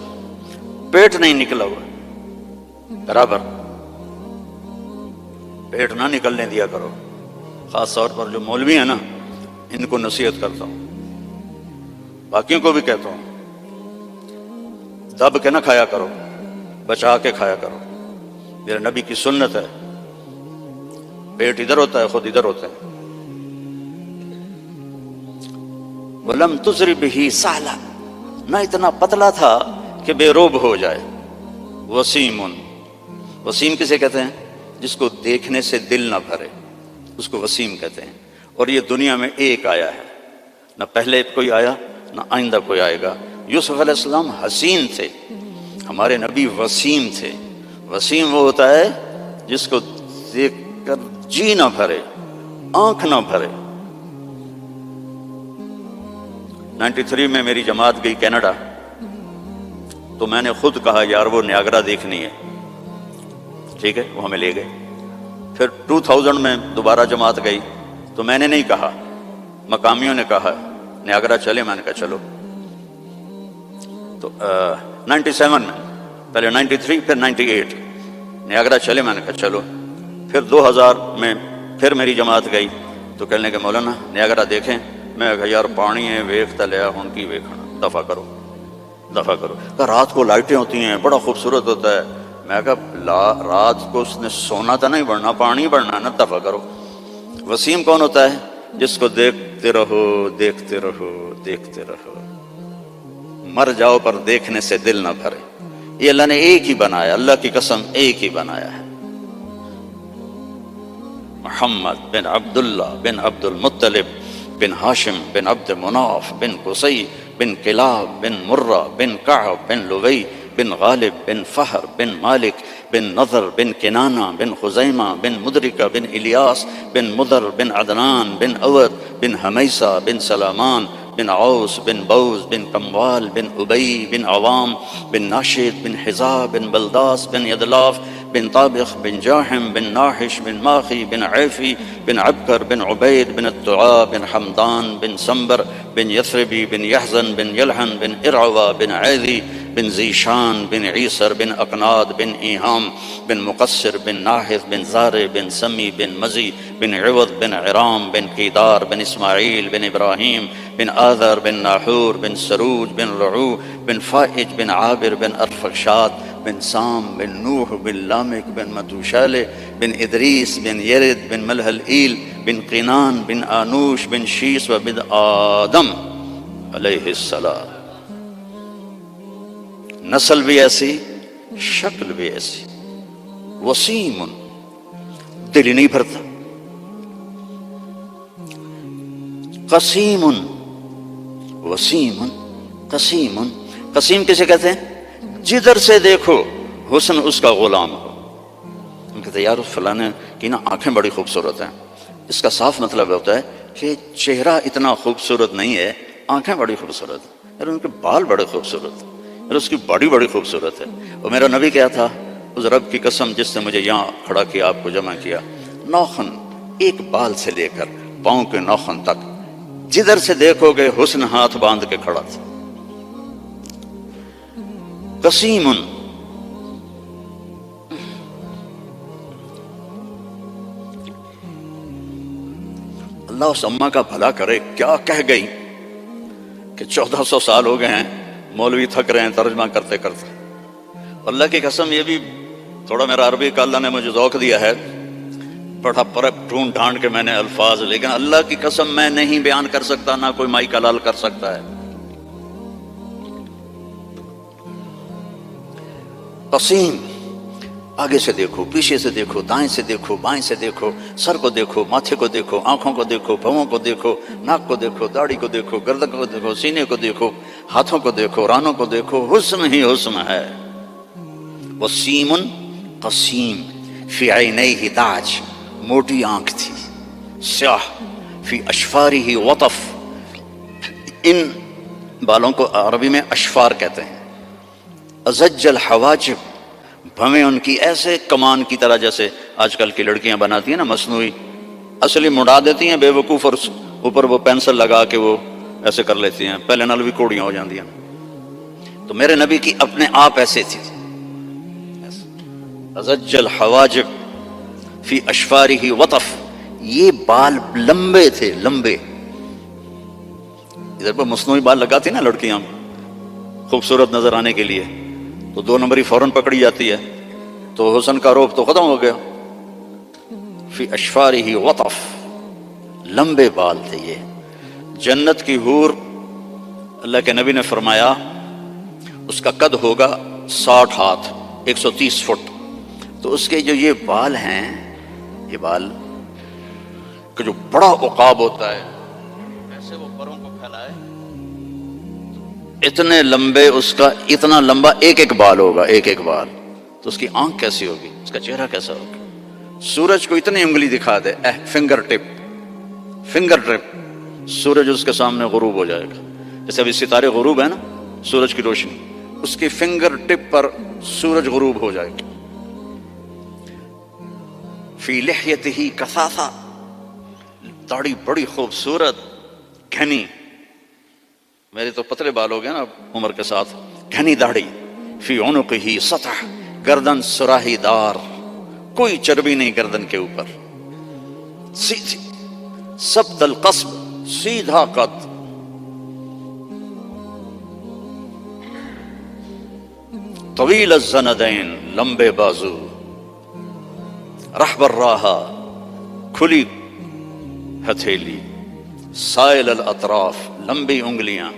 پیٹ نہیں نکلا ہوا، برابر پیٹ نہ نکلنے دیا کرو۔ خاص طور پر جو مولوی ہیں نا، ان کو نصیحت کرتا ہوں، باقیوں کو بھی کہتا ہوں، دب کے نہ کھایا کرو، بچا کے کھایا کرو۔ میرے نبی کی سنت ہے، پیٹ ادھر ہوتا ہے خود ادھر ہوتا ہے۔ وَلَمْ تُزْرِ بِهِ سَعْلًا، نہ اتنا پتلا تھا کہ بے روب ہو جائے۔ وسیم، وسیم کسے کہتے ہیں؟ جس کو دیکھنے سے دل نہ بھرے، اس کو وسیم کہتے ہیں۔ اور یہ دنیا میں ایک آیا ہے، نہ پہلے کوئی آیا نہ آئندہ کوئی آئے گا۔ یوسف علیہ السلام حسین تھے، ہمارے نبی وسیم تھے۔ وسیم وہ ہوتا ہے جس کو دیکھ کر جی نہ بھرے، آنکھ نہ بھرے۔ 93 میں میری جماعت گئی کینیڈا، تو میں نے خود کہا یار وہ نیاگرا دیکھنی ہے، ٹھیک ہے، وہ ہمیں لے گئے۔ پھر 2000 میں دوبارہ جماعت گئی، تو میں نے نہیں کہا، مقامیوں نے کہا نیاگرا چلے، میں نے کہا چلو۔ تو 97 میں، پہلے 93 پھر 98، نیاگرا چلے، میں نے کہا چلو۔ پھر 2000 میں پھر میری جماعت گئی، تو کہنے لگے مولانا نیاگرا دیکھیں۔ میں کہا یار پانی ہے ویکھتا لیا ہوں کی ویکھنا، دفع کرو دفع کرو۔ کہا رات کو لائٹیں ہوتی ہیں، بڑا خوبصورت ہوتا ہے۔ میں کہا رات کو اس نے سونا تو نہیں بڑھنا، پانی بڑھنا ہے نا، دفع کرو۔ وسیم کون ہوتا ہے؟ جس کو دیکھتے رہو دیکھتے رہو دیکھتے رہو، مر جاؤ پر دیکھنے سے دل نہ بھرے۔ یہ اللہ نے ایک ہی بنایا، اللہ کی قسم ایک ہی بنایا ہے۔ محمد بن عبداللہ بن عبد المطلب بن ہاشم بن عبد مناف بن قصی بن کلاب بن مرہ بن کعب بن لوی بن غالب بن فہر بن مالک بن نضر بن کنانہ بن خزیمہ بن مدرکہ بن الیاس بن مدر بن عدنان بن اود بن حمیسہ بن سلامان بن عوس بن بوز بن کموال بن ابی بن عوام بن ناشد بن حزا بن بلداس بن یدلاف بن طابخ بن جاحم بن ناحش بن ماخی بن عیفی بن عبکر بن عبید بن الطعا بن حمدان بن سنبر بن یثربی بن یحزن بن یلحن بن ارعوہ بن عیدی بن ذیشان بن عیسر بن اقناد بن ایہام بن مقصر بن ناحث بن زارع بن سمی بن مزی بن عوض بن عرام بن قیدار بن اسماعیل بن ابراہیم بن آذر بن ناحور بن سروج بن رعو بن فائج بن عابر بن ارفخشاد بن سام بن نوح بن لامک بن متوشالہ بن ادریس بن یرد بن ملہلئیل بن قینان بن آنوش بن شیس و بن آدم علیہ السلام۔ نسل بھی ایسی، شکل بھی ایسی، وسیم، دل ہی نہیں بھرتا، قسیم، وسیم، قسیم۔ قسیم کسے کہتے ہیں؟ جدھر سے دیکھو حسن اس کا غلام ہو۔ ہم کہتے ہیں یار فلانے کی نا آنکھیں بڑی خوبصورت ہیں، اس کا صاف مطلب ہوتا ہے کہ چہرہ اتنا خوبصورت نہیں ہے، آنکھیں بڑی خوبصورت ہیں، یار ان کے بال بڑے خوبصورت ہیں، یار اس کی باڈی بڑی خوبصورت ہے۔ اور میرا نبی کیا تھا، اس رب کی قسم جس نے مجھے یہاں کھڑا کیا، آپ کو جمع کیا، ناخن ایک بال سے لے کر پاؤں کے ناخن تک جدھر سے دیکھو گے حسن ہاتھ باندھ کے کھڑا تھا۔ قسیم، اللہ اس اماں کا بھلا کرے، کیا کہہ گئی کہ 1400 سال ہو گئے ہیں، مولوی تھک رہے ہیں ترجمہ کرتے کرتے۔ اللہ کی قسم یہ بھی تھوڑا میرا عربی کا اللہ نے مجھے ذوق دیا ہے، بڑا پرب ڈھونڈ ڈھانڈ کے میں نے الفاظ، لیکن اللہ کی قسم میں نہیں بیان کر سکتا، نہ کوئی مائی کلال کر سکتا ہے۔ قسیم، آگے سے دیکھو، پیچھے سے دیکھو، دائیں سے دیکھو، بائیں سے دیکھو، سر کو دیکھو، ماتھے کو دیکھو، آنکھوں کو دیکھو، بھووں کو دیکھو، ناک کو دیکھو، داڑھی کو دیکھو، گردن کو دیکھو، سینے کو دیکھو، ہاتھوں کو دیکھو، رانوں کو دیکھو، حسن ہی حسن ہے۔ وسیم قسیم، فی عینیہ تاج، موٹی آنکھ تھی، سیاہ، فی اشفارہ وطف، ان بالوں کو عربی میں اشفار کہتے ہیں۔ ازج الحواجب، بھویں ان کی ایسے کمان کی طرح جیسے آج کل کی لڑکیاں بناتی ہیں نا مصنوعی، اصلی مڑا دیتی ہیں بے وقوف، اور اوپر وہ پینسل لگا کے وہ ایسے کر لیتی ہیں، پہلے نال بھی کوڑیاں ہو جاندی ہیں۔ تو میرے نبی کی اپنے آپ ایسے تھی، ازج الحواجب فی اشفارہ وطف، یہ بال لمبے تھے، لمبے۔ ادھر پر مصنوعی بال لگاتی نا لڑکیاں خوبصورت نظر آنے کے لیے، تو 2 نمبری فوراً پکڑی جاتی ہے، تو حسن کا روپ تو ختم ہو گیا۔ فی اشفارہ وطف، لمبے بال تھے یہ۔ جنت کی حور، اللہ کے نبی نے فرمایا اس کا قد ہوگا 60 ہاتھ، 130 فٹ۔ تو اس کے جو یہ بال ہیں، یہ بال کہ جو بڑا عقاب ہوتا ہے، ایسے وہ پروں کو پھیلائے، اتنے لمبے، اس کا اتنا لمبا ایک ایک بال ہوگا، ایک ایک بال۔ تو اس کی آنکھ کیسی ہوگی، اس کا چہرہ کیسا ہوگا؟ سورج کو اتنی انگلی دکھا دے، فنگر ٹپ، فنگر ٹپ، سورج اس کے سامنے غروب ہو جائے گا۔ جیسے ابھی ستارے غروب ہے نا، سورج کی روشنی، اس کی فنگر ٹپ پر سورج غروب ہو جائے گا۔ فی لحیتہ کثافہ، داڑھی بڑی خوبصورت گھنی، میرے تو پتلے بال ہو گئے نا عمر کے ساتھ، گھنی داڑھی۔ فی عنقہ سطح، گردن سراہی دار، کوئی چربی نہیں گردن کے اوپر، سیدھی، سبط القصب، سیدھا قد۔ طویل الزندین، لمبے بازو، رحب الراحہ، کھلی ہتھیلی، سائل الاطراف، لمبی انگلیاں،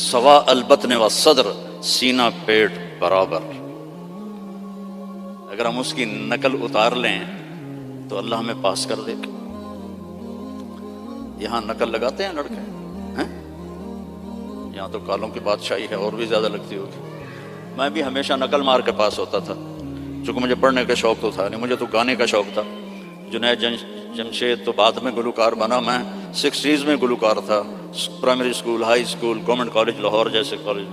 سواء البطن والصدر، سینہ پیٹ برابر۔ اگر ہم اس کی نقل اتار لیں تو اللہ ہمیں پاس کر دے گا۔ یہاں نقل لگاتے ہیں لڑکے ہیں؟ یہاں تو کالوں کی بادشاہی ہے، اور بھی زیادہ لگتی ہوگی۔ میں بھی ہمیشہ نقل مار کے پاس ہوتا تھا، چونکہ مجھے پڑھنے کا شوق تو تھا نہیں، مجھے تو گانے کا شوق تھا۔ جنید جمشید تو بعد میں گلوکار بنا، میں 60s میں گلوکار تھا، primary school, high school, government college Lahore جیسے کالج۔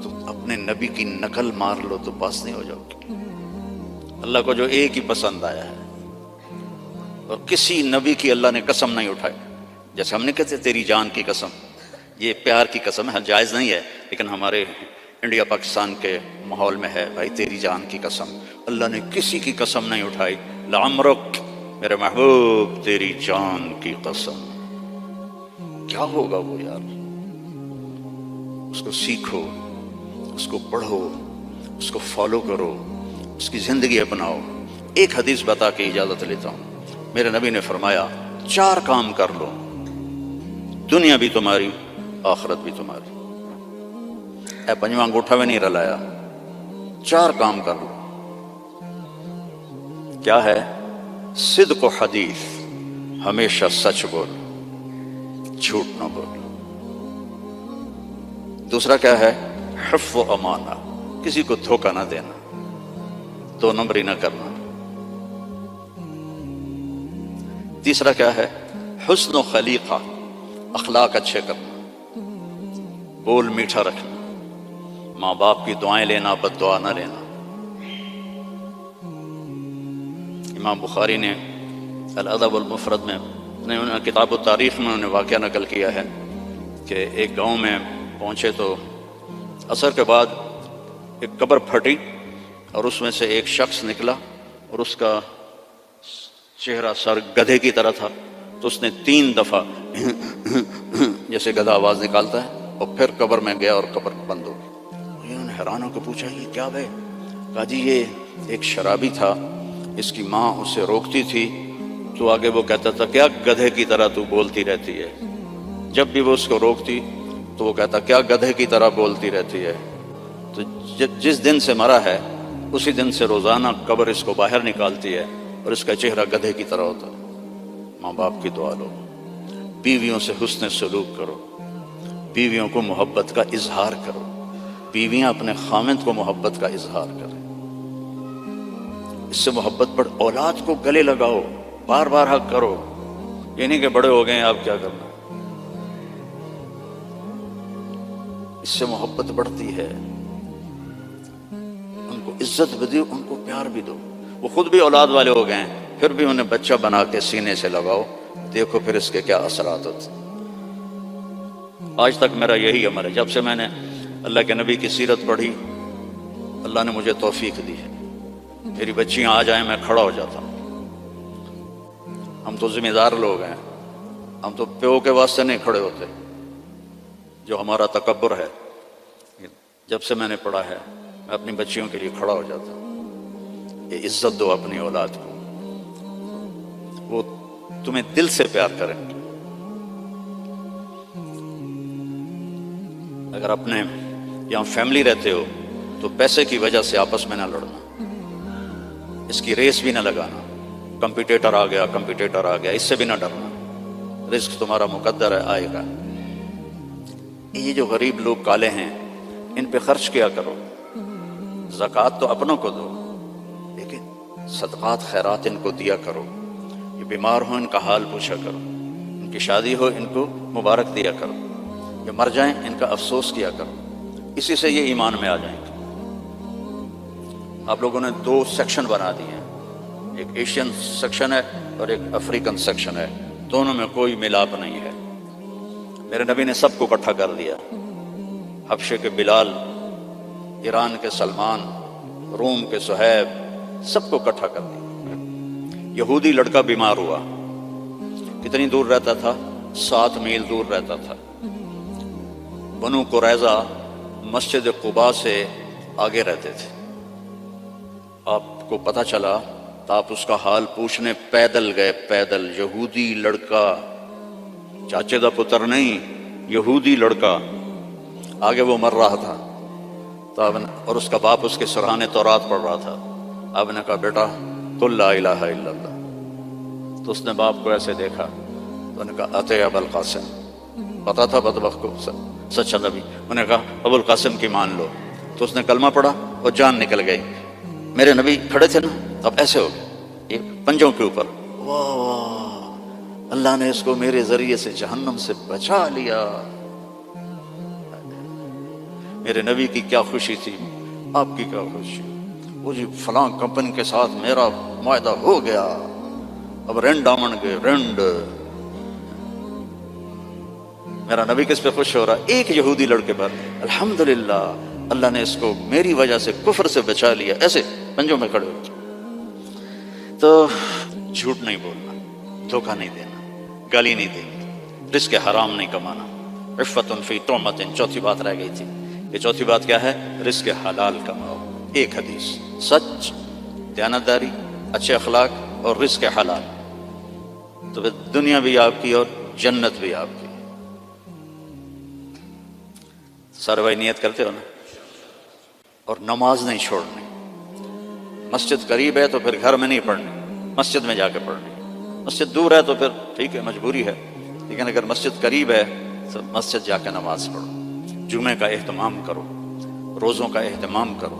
تو اپنے نبی کی نقل مار لو تو پاس نہیں ہو جاؤ گے۔ اللہ کو جو ایک ہی پسند آیا ہے، اور کسی نبی کی اللہ نے قسم نہیں اٹھائی. جیسے ہم نے کہتے تیری جان کی قسم، یہ پیار کی قسم ہے، جائز نہیں ہے، لیکن ہمارے انڈیا پاکستان کے ماحول میں ہے بھائی تیری جان کی قسم. اللہ نے کسی کی قسم نہیں اٹھائی. لعمرک، میرے محبوب تیری جان کی قسم. کیا ہوگا وہ یار؟ اس کو سیکھو، اس کو پڑھو، اس کو فالو کرو، اس کی زندگی اپناؤ. ایک حدیث بتا کے اجازت لیتا ہوں. میرے نبی نے فرمایا 4 کام کر لو، دنیا بھی تمہاری آخرت بھی تمہاری. اے پنجواں انگوٹھا میں نہیں رلایا، 4 کام کر لو. کیا ہے؟ صدق و حدیث، ہمیشہ سچ بول، جھوٹ نہ بول. دوسرا کیا ہے؟ حفظ و امانہ، کسی کو دھوکہ نہ دینا، 2 نمبری نہ کرنا. تیسرا کیا ہے؟ حسن و خلیقہ، اخلاق اچھے کرنا، بول میٹھا رکھنا، ماں باپ کی دعائیں لینا، بد دعا نہ لینا. امام بخاری نے الادب المفرد میں کتاب التاریخ میں انہوں نے واقعہ نقل کیا ہے کہ ایک گاؤں میں پہنچے تو عصر کے بعد ایک قبر پھٹی اور اس میں سے ایک شخص نکلا اور اس کا چہرہ سر گدھے کی طرح تھا. تو اس نے 3 دفعہ جیسے گدھا آواز نکالتا ہے اور پھر قبر میں گیا اور قبر بند ہو گئی. انہوں نے حیران ہو کے پوچھا یہ کیا ہے؟ کہا جی یہ ایک شرابی تھا، اس کی ماں اسے روکتی تھی تو آگے وہ کہتا تھا کیا گدھے کی طرح تو بولتی رہتی ہے. جب بھی وہ اس کو روکتی تو وہ کہتا کیا گدھے کی طرح بولتی رہتی ہے. تو جس دن سے مرا ہے اسی دن سے روزانہ قبر اس کو باہر نکالتی ہے اور اس کا چہرہ گدھے کی طرح ہوتا ہے. ماں باپ کی دعا لو، بیویوں سے حسن سلوک کرو، بیویوں کو محبت کا اظہار کرو، بیویاں اپنے خامند کو محبت کا اظہار کریں. اس سے محبت بڑھ. اولاد کو گلے لگاؤ، بار بار حق کرو. یہ نہیں کہ بڑے ہو گئے ہیں آپ کیا کرنا. اس سے محبت بڑھتی ہے. ان کو عزت بھی دو، ان کو پیار بھی دو. وہ خود بھی اولاد والے ہو گئے ہیں پھر بھی انہیں بچہ بنا کے سینے سے لگاؤ، دیکھو پھر اس کے کیا اثرات ہوتے. آج تک میرا یہی عمل ہے. جب سے میں نے اللہ کے نبی کی سیرت پڑھی اللہ نے مجھے توفیق دی ہے. میری بچیاں آ جائیں میں کھڑا ہو جاتا ہوں. ہم تو ذمہ دار لوگ ہیں، ہم تو پیو کے واسطے نہیں کھڑے ہوتے. جو ہمارا تکبر ہے، جب سے میں نے پڑھا ہے میں اپنی بچیوں کے لیے کھڑا ہو جاتا ہوں. یہ عزت دو اپنی اولاد کو، وہ تمہیں دل سے پیار کریں. اگر اپنے یہاں فیملی رہتے ہو تو پیسے کی وجہ سے آپس میں نہ لڑنا، اس کی ریس بھی نہ لگانا. کمپیٹیٹر آ گیا اس سے بھی نہ ڈرنا. رزق تمہارا مقدر ہے، آئے گا. یہ جو غریب لوگ کالے ہیں ان پہ خرچ کیا کرو. زکوٰۃ تو اپنوں کو دو لیکن صدقات خیرات ان کو دیا کرو. یہ بیمار ہو ان کا حال پوچھا کرو، ان کی شادی ہو ان کو مبارک دیا کرو، یہ مر جائیں ان کا افسوس کیا کرو. اسی سے یہ ایمان میں آ جائیں گے. آپ لوگوں نے 2 سیکشن بنا دیے ہیں، ایک ایشین سیکشن ہے اور ایک افریقن سیکشن ہے. دونوں میں کوئی ملاپ نہیں ہے. میرے نبی نے سب کو اکٹھا کر دیا. حبشے کے بلال، ایران کے سلمان، روم کے صہیب، سب کو اکٹھا کر دیا. یہودی لڑکا بیمار ہوا، کتنی دور رہتا تھا؟ 7 میل دور رہتا تھا. بنو قریظہ مسجد قباء سے آگے رہتے تھے. آپ کو پتہ چلا تو آپ اس کا حال پوچھنے پیدل گئے. پیدل یہودی لڑکا، چاچے دا پتر نہیں، یہودی لڑکا. آگے وہ مر رہا تھا تو اور اس کا باپ اس کے سرحانے تورات پڑھ رہا تھا. آپ نے کہا بیٹا قل لا الہ الا اللہ. تو اس نے باپ کو ایسے دیکھا تو انہوں نے کہا اتے ابو القاسم. پتا تھا بدبخت کو سچا نبی. انہوں نے کہا ابو القاسم کی مان لو. تو اس نے کلمہ پڑھا اور جان نکل گئی. میرے نبی کھڑے تھے نا، اب ایسے ہو گئے یہ پنجوں کے اوپر. واہ واہ، اللہ نے اس کو میرے ذریعے سے جہنم سے بچا لیا. میرے نبی کی کیا خوشی تھی، آپ کی کیا خوشی. وہ جی فلاں کمپنی کے ساتھ میرا معاہدہ ہو گیا، اب رینڈ آمن کے رینڈ میرا نبی کس پہ خوش ہو رہا؟ ایک یہودی لڑکے پر الحمدللہ اللہ نے اس کو میری وجہ سے کفر سے بچا لیا، ایسے پنجوں میں کھڑے ہو۔ تو جھوٹ نہیں بولنا، دھوکہ نہیں دینا، گالی نہیں دینی، رزق حرام نہیں کمانا، عفت فی طعمت، چوتھی بات رہ گئی تھی۔ یہ چوتھی بات کیا ہے؟ رزق حلال کماؤ۔ ایک حدیث، سچ، دیانتداری، اچھے اخلاق اور رزق حلال، تو پھر دنیا بھی آپ کی اور جنت بھی آپ کی۔ سارے بھائی نیت کرتے ہو نا؟ اور نماز نہیں چھوڑنی۔ مسجد قریب ہے تو پھر گھر میں نہیں پڑھنی، مسجد میں جا کے پڑھنی۔ مسجد دور ہے تو پھر ٹھیک ہے، مجبوری ہے، لیکن اگر مسجد قریب ہے تو مسجد جا کے نماز پڑھو، جمعے کا اہتمام کرو، روزوں کا اہتمام کرو،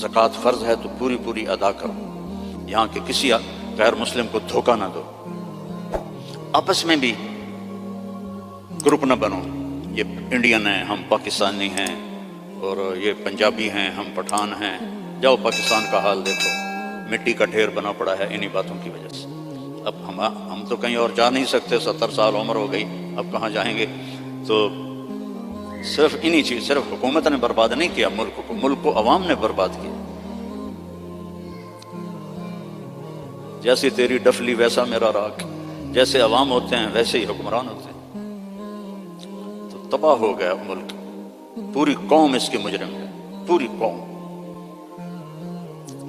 زکوٰۃ فرض ہے تو پوری پوری ادا کرو، یہاں کے کسی غیر مسلم کو دھوکہ نہ دو۔ آپس میں بھی گروپ نہ بنو، یہ انڈین ہیں ہم پاکستانی ہیں، اور یہ پنجابی ہیں ہم پٹھان ہیں۔ جاؤ پاکستان کا حال دیکھو، مٹی کا ڈھیر بنا پڑا ہے انہی باتوں کی وجہ سے۔ اب ہم تو کہیں اور جا نہیں سکتے، 70 سال عمر ہو گئی، اب کہاں جائیں گے؟ تو صرف انہی چیز، صرف حکومت نے برباد نہیں کیا ملک کو عوام نے برباد کیا۔ جیسی تیری ڈفلی ویسا میرا راگ، جیسے عوام ہوتے ہیں ویسے ہی حکمران ہوتے ہیں، تو تباہ ہو گیا ملک، پوری قوم اس کی مجرم ہے، پوری قوم۔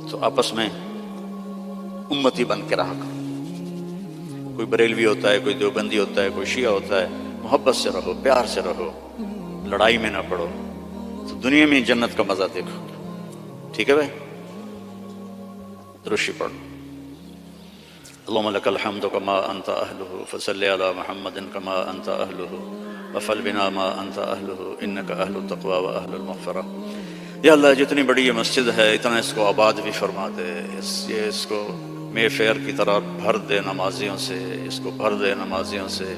تو آپس میں امتی بن کے رہا کرو، کوئی بریلوی ہوتا ہے، کوئی دیوبندی ہوتا ہے، کوئی شیعہ ہوتا ہے، محبت سے رہو، پیار سے رہو، لڑائی میں نہ پڑو، تو دنیا میں جنت کا مزہ دیکھو۔ ٹھیک ہے بھائی؟ درشی پڑھو۔ اللهم لك الحمد كما أنت أهله فصل على محمد كما أنت أهله وفل بنا ما أنت أهله إنك أهل التقوى وأهل المغفرة۔ یا اللہ جتنی بڑی یہ مسجد ہے اتنا اس کو آباد بھی فرما دے، اس کو مے فیئر کی طرح بھر دے نمازیوں سے، اس کو بھر دے نمازیوں سے۔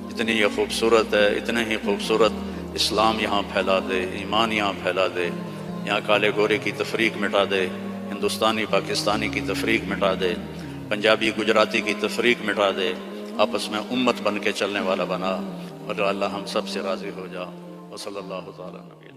اتنی یہ خوبصورت ہے، اتنے ہی خوبصورت اسلام یہاں پھیلا دے، ایمان یہاں پھیلا دے، یہاں کالے گورے کی تفریق مٹا دے، ہندوستانی پاکستانی کی تفریق مٹا دے، پنجابی گجراتی کی تفریق مٹا دے، آپس میں امت بن کے چلنے والا بنا، اور اللہ ہم سب سے راضی ہو جا۔ وصلی اللہ تعالی نبی